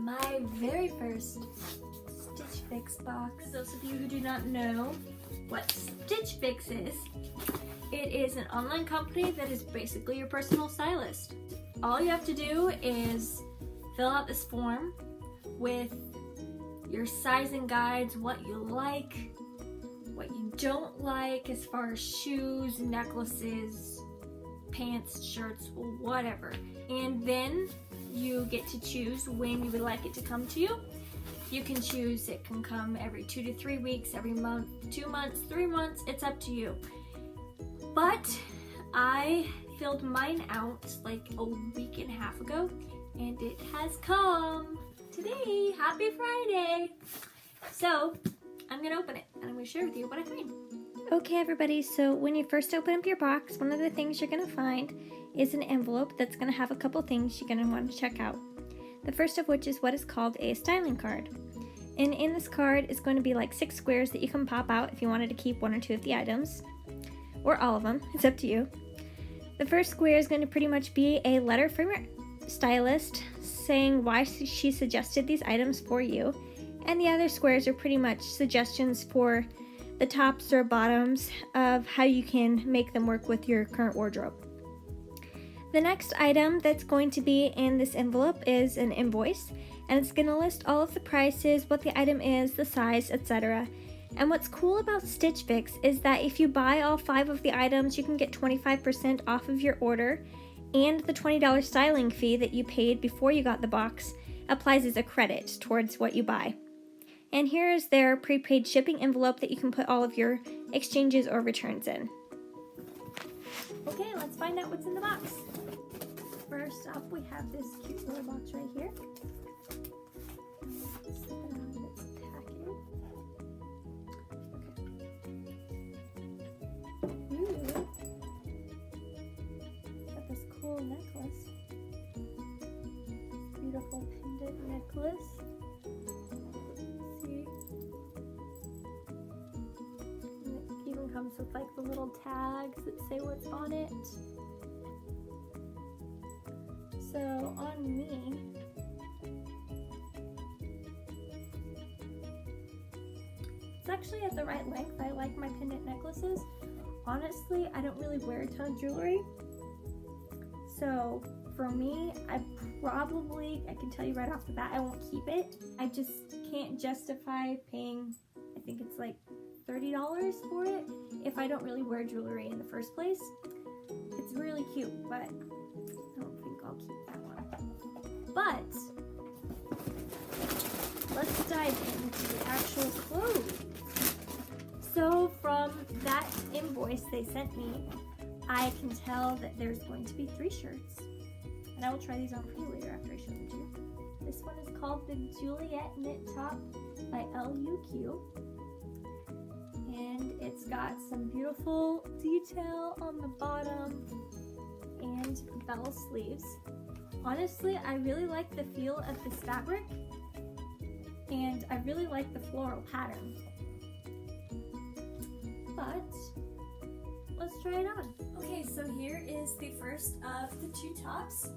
my very first Stitch Fix box. For those of you who do not know what Stitch Fix is, it is an online company that is basically your personal stylist. All you have to do is fill out this form with your sizing guides, what you like, what you don't like as far as shoes, necklaces, pants, shirts, whatever. And then you get to choose when you would like it to come to you. You can choose it can come every 2 to 3 weeks, every month, 2 months, 3 months, it's up to you. But I filled mine out like a week and a half ago and it has come today. Happy Friday! So I'm gonna open it and I'm gonna share with you what I find. Okay everybody, so when you first open up your box, one of the things you're gonna find is an envelope that's gonna have a couple things you're gonna want to check out. The first of which is what is called a styling card. And in this card is going to be like 6 squares that you can pop out if you wanted to keep 1 or 2 of the items. Or all of them, it's up to you. The first square is going to pretty much be a letter from your stylist saying why she suggested these items for you. And the other squares are pretty much suggestions for the tops or bottoms of how you can make them work with your current wardrobe. The next item that's going to be in this envelope is an invoice, and it's going to list all of the prices, what the item is, the size, etc. And what's cool about Stitch Fix is that if you buy all 5 of the items, you can get 25% off of your order, and the $20 styling fee that you paid before you got the box applies as a credit towards what you buy. And here is their prepaid shipping envelope that you can put all of your exchanges or returns in. Okay, let's find out what's in the box. First up, we have this cute little box right here. Slip it out of its package. Okay. Ooh. Got this cool necklace. Beautiful pendant necklace. See? And it even comes with like the little tags that say what's on it. So on me, it's actually at the right length. I like my pendant necklaces. Honestly, I don't really wear a ton of jewelry. So for me, I can tell you right off the bat, I won't keep it. I just can't justify paying, I think it's like $30 for it if I don't really wear jewelry in the first place. It's really cute, but I don't think I'll keep that one. But let's dive into the actual clothes. So from that invoice they sent me, I can tell that there's going to be 3 shirts. And I will try these on for you later after I show them to you. This one is called the Juliet Knit Top by LUQ. And it's got some beautiful detail on the bottom and bell sleeves. Honestly, I really like the feel of this fabric and I really like the floral pattern. But let's try it on. Okay, so here is the first of the 2 tops.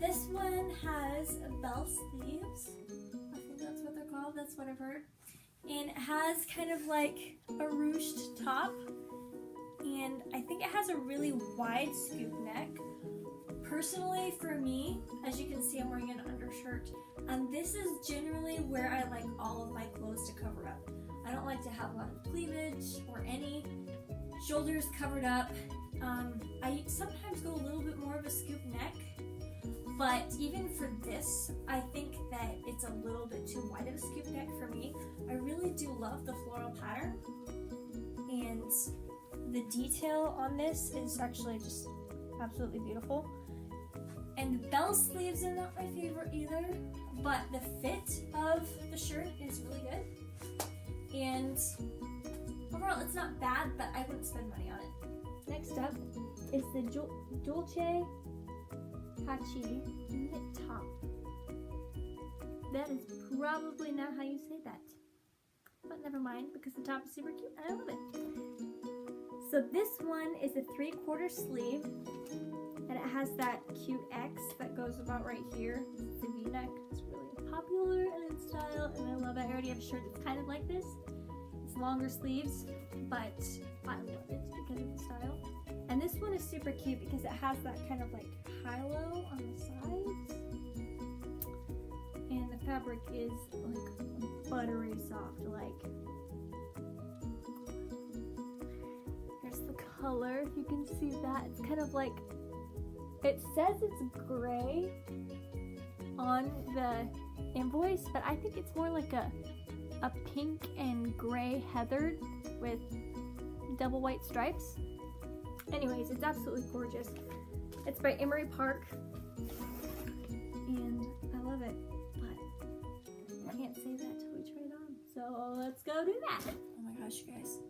This one has bell sleeves. I think that's what they're called, that's what I've heard. And it has kind of like a ruched top. And I think it has a really wide scoop neck. Personally, for me, as you can see, I'm wearing an undershirt, and this is generally where I like all of my clothes to cover up. I don't like to have a lot of cleavage or any shoulders covered up. I sometimes go a little bit more of a scoop neck, but even for this, I think that it's a little bit too wide of a scoop neck for me. I really do love the floral pattern, and the detail on this is actually just absolutely beautiful. And the bell sleeves are not my favorite either, but the fit of the shirt is really good. And overall, it's not bad, but I wouldn't spend money on it. Next up is the Dulce Hachi Knit Top. That is probably not how you say that. But never mind, because the top is super cute and I love it. So this one is a 3/4 sleeve, And it has that cute X that goes about right here. It's the V-neck. It's really popular and in style, and I love it. I already have a shirt that's kind of like this. It's longer sleeves, but I love it because of the style. And this one is super cute because it has that kind of like high-low on the sides. And the fabric is like buttery soft, like. Here's the color, if you can see that. It's kind of like, it says it's gray on the invoice, but I think it's more like a pink and gray heathered with double white stripes. Anyways, it's absolutely gorgeous. It's by Emery Park, and I love it, but I can't say that till we try it on. So let's go do that. Oh my gosh, you guys.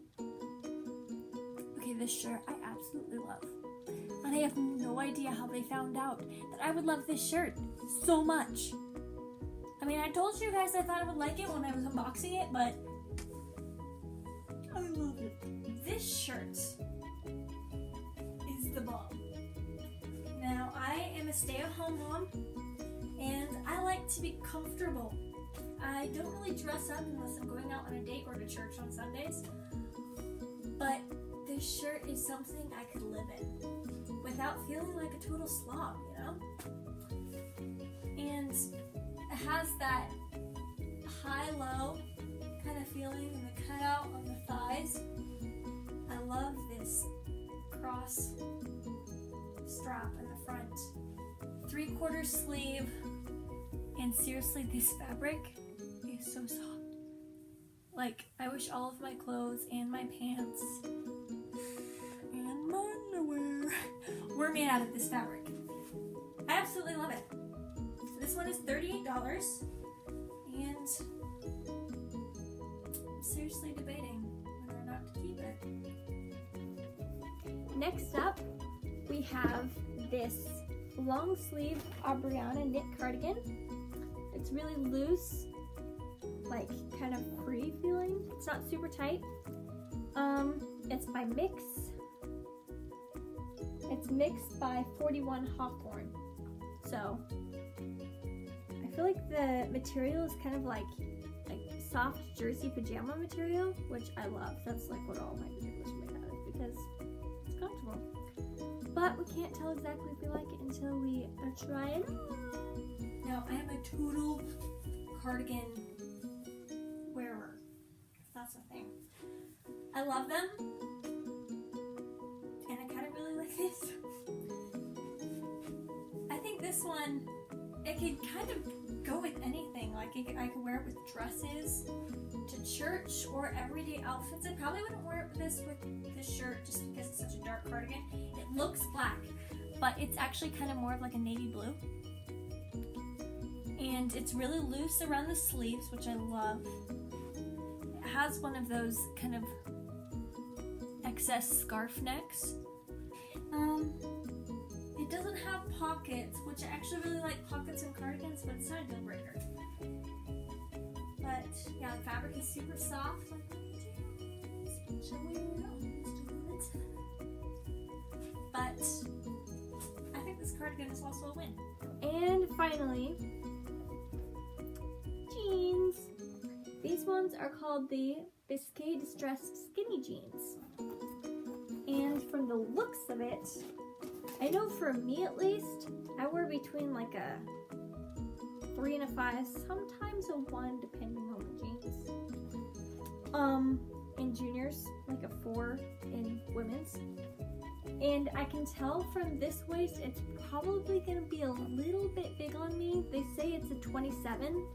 Okay, this shirt I absolutely love. And I have no idea how they found out that I would love this shirt so much. I mean, I told you guys I thought I would like it when I was unboxing it, but I love it. This shirt is the bomb. Now, I am a stay-at-home mom, and I like to be comfortable. I don't really dress up unless I'm going out on a date or to church on Sundays, but this shirt is something I could live in without feeling like a total slob, you know? And it has that high-low kind of feeling in the cutout on the thighs. I love this cross strap in the front. 3/4 sleeve, and seriously, this fabric is so soft. Like, I wish all of my clothes and my pants and my underwear were made out of this fabric. I absolutely love it. So this one is $38, and I'm seriously debating whether or not to keep it. Next up, we have this long sleeve Aubriana knit cardigan. It's really loose, like kind of free feeling. It's not super tight. It's by Mix. It's mixed by 41 Hawthorne. So I feel like the material is kind of like soft jersey pajama material, which I love. That's like what all my pajamas are made out of because it's comfortable. But we can't tell exactly if we like it until we try it on. Now, I am a total cardigan wearer, if that's a thing. I love them, and I kind of really like this. I think this one, it could kind of go with anything. Like, I could wear it with dresses, to church, or everyday outfits. I probably wouldn't wear this with this shirt just because it's such a dark cardigan. It looks black, but it's actually kind of more of like a navy blue. And it's really loose around the sleeves, which I love. It has one of those kind of excess scarf necks. It doesn't have pockets, which I actually really like pockets in cardigans, but it's not a deal breaker. But yeah, the fabric is super soft. But I think this cardigan is also a win. And finally, jeans. These ones are called the Biscay Distressed Skinny Jeans. And from the looks of it, I know for me at least, I wear between like a 3 and a 5, sometimes a 1 depending on the jeans. In juniors, like a 4 in women's. And I can tell from this waist, it's probably gonna be a little bit big on me. They say it's a 27.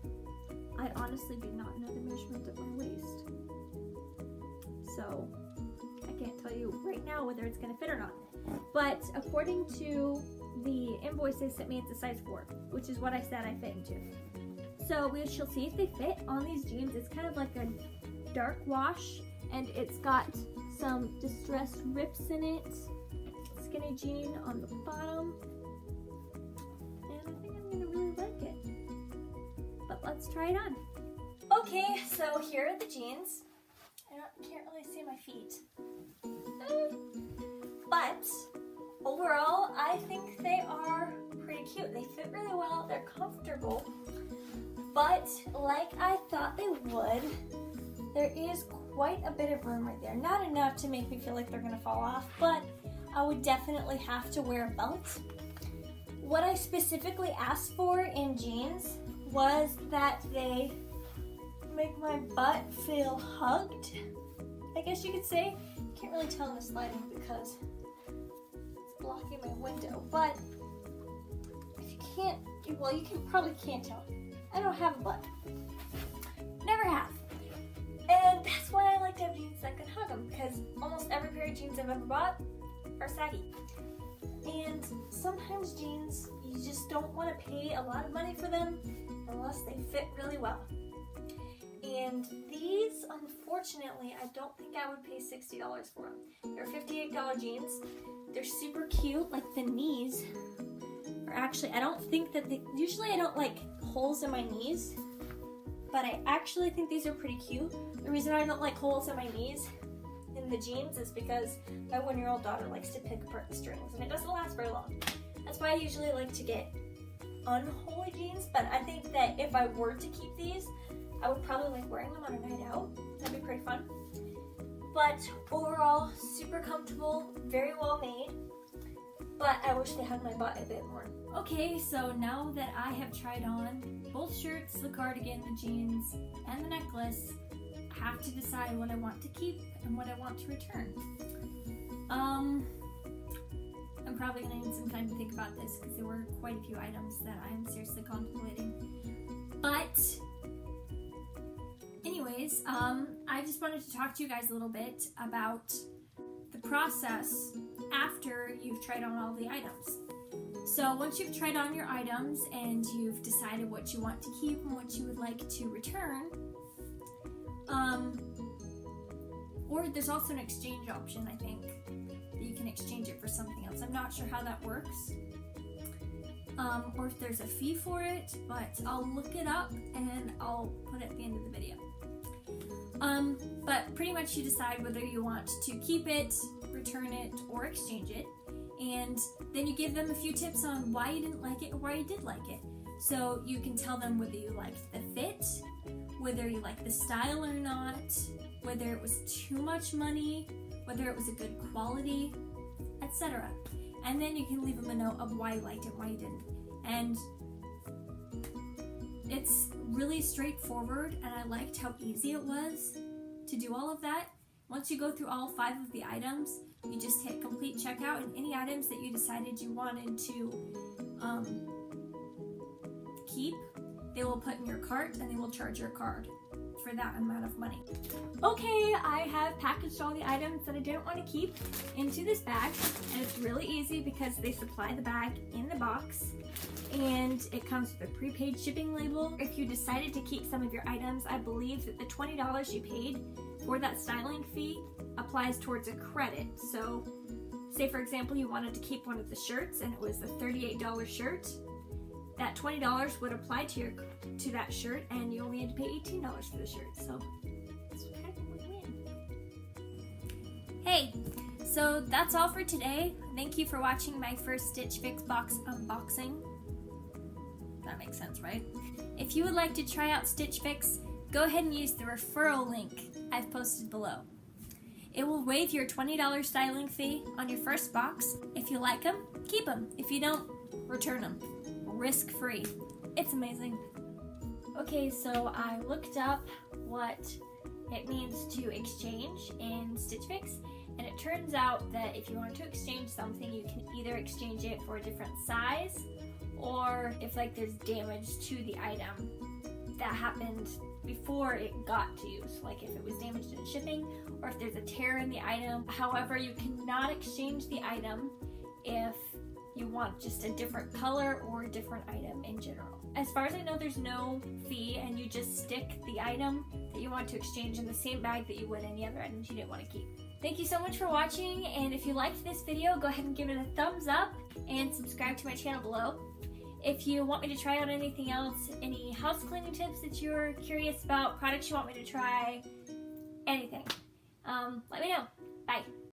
I honestly do not know the measurement of my waist. So I can't tell you right now whether it's gonna fit or not. But according to the invoice they sent me, it's a size 4, which is what I said I fit into. So we shall see if they fit on these jeans. It's kind of like a dark wash, and it's got some distressed rips in it. Skinny jean on the bottom. And I think I'm gonna really like it. But let's try it on. Okay, so here are the jeans. I can't really see my feet. But overall, I think they are pretty cute. They fit really well, they're comfortable, but like I thought they would, there is quite a bit of room right there. Not enough to make me feel like they're gonna fall off, but I would definitely have to wear a belt. What I specifically asked for in jeans was that they make my butt feel hugged, I guess you could say. Can't really tell in this lighting because it's blocking my window, but if you can't, well, you probably can't tell. I don't have a butt. Never have. And that's why I like to have jeans that can hug them, because almost every pair of jeans I've ever bought are saggy. And sometimes jeans, you just don't want to pay a lot of money for them unless they fit really well. And these, unfortunately, I don't think I would pay $60 for them. They're $58 jeans. They're super cute, like the knees are actually, I don't think that usually I don't like holes in my knees, but I actually think these are pretty cute. The reason I don't like holes in my knees in the jeans is because my 1-year-old daughter likes to pick apart the strings and it doesn't last very long. That's why I usually like to get unholy jeans, but I think that if I were to keep these, I would probably like wearing them on a night out. That'd be pretty fun. But overall, super comfortable, very well made, but I wish they had my butt a bit more. Okay, so now that I have tried on both shirts, the cardigan, the jeans, and the necklace, I have to decide what I want to keep and what I want to return. I'm probably going to need some time to think about this because there were quite a few items that I am seriously contemplating. But anyways, I just wanted to talk to you guys a little bit about the process after you've tried on all the items. So once you've tried on your items and you've decided what you want to keep and what you would like to return, or there's also an exchange option, I think, that you can exchange it for something else. I'm not sure how that works, or if there's a fee for it, but I'll look it up and I'll put it at the end of the video. But pretty much you decide whether you want to keep it, return it, or exchange it, and then you give them a few tips on why you didn't like it or why you did like it. So you can tell them whether you liked the fit, whether you like the style or not, whether it was too much money, whether it was a good quality, etc. And then you can leave them a note of why you liked it, why you didn't. And it's really straightforward, and I liked how easy it was to do all of that. Once you go through all 5 of the items, you just hit complete checkout, and any items that you decided you wanted to keep, they will put in your cart and they will charge your card for that amount of money. Okay, I have packaged all the items that I didn't want to keep into this bag, and it's really easy because they supply the bag in the box and it comes with a prepaid shipping label. If you decided to keep some of your items, I believe that the $20 you paid for that styling fee applies towards a credit. So say for example you wanted to keep one of the shirts and it was a $38 shirt, that $20 would apply to that shirt, and you only had to pay $18 for the shirt. So it's kind of a win-win. Hey, so that's all for today. Thank you for watching my first Stitch Fix box unboxing. That makes sense, right? If you would like to try out Stitch Fix, go ahead and use the referral link I've posted below. It will waive your $20 styling fee on your first box. If you like them, keep them. If you don't, return them. Risk-free. It's amazing. Okay, so I looked up what it means to exchange in Stitch Fix, and it turns out that if you want to exchange something, you can either exchange it for a different size, or if like there's damage to the item that happened before it got to you, so like if it was damaged in shipping, or if there's a tear in the item. However, you cannot exchange the item if you want just a different color or a different item in general. As far as I know, there's no fee, and you just stick the item that you want to exchange in the same bag that you would any other items you didn't want to keep. Thank you so much for watching, and if you liked this video, go ahead and give it a thumbs up and subscribe to my channel below. If you want me to try out anything else, any house cleaning tips that you're curious about, products you want me to try, anything, let me know. Bye.